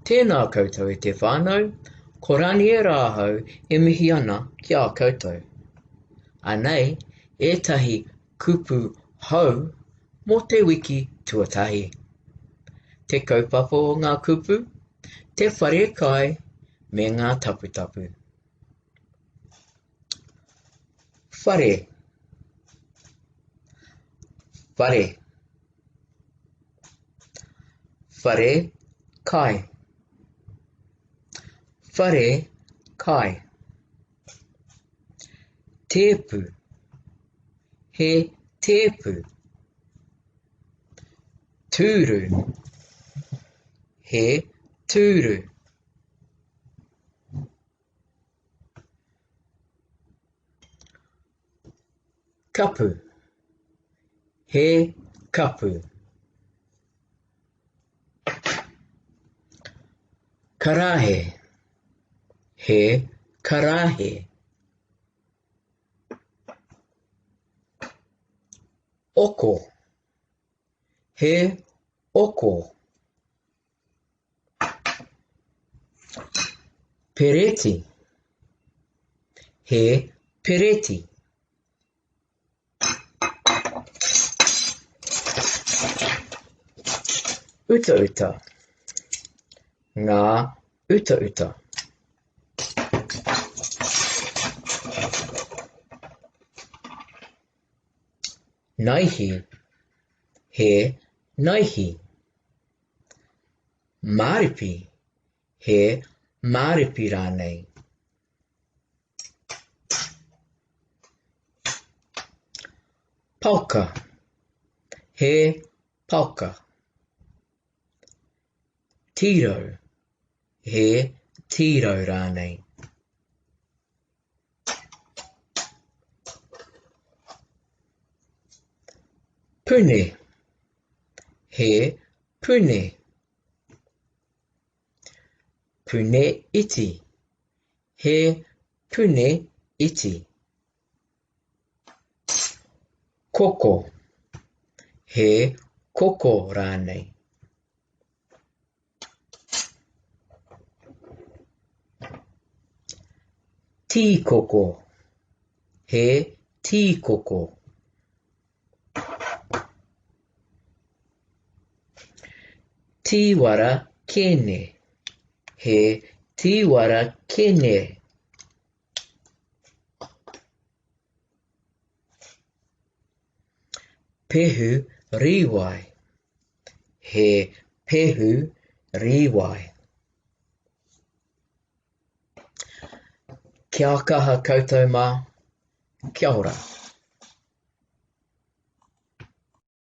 Tēnā koutou e te whānau, ko Raniera ahau e mihi ana ki a koutou. Ānei, ētahi kupu hou mō te wiki tuatahi. Te kaupapa o ngā kupu, te whare kai me ngā taputapu. Whare. Whare. Whare kai. Whare kai. Tēpu. He tēpu. Tūru. He tūru. Kapu. He kapu. Karāhe. He karāhe. Oko. He oko. Pereti. He pereti. Utauta. Ngā utauta. Mihi. He mihi. Māripi. He māripi rānei. Pauka. He pauka. Tiro. He tiro rānei. Pune. He pune. Pune iti. He pune iti. Koko. He koko rānei. Tī koko. He tī koko. Tī wara kene. He tī wara kene. Pehu riwai. He pehu riwai. Kia kaha koutou mā. Kia ora.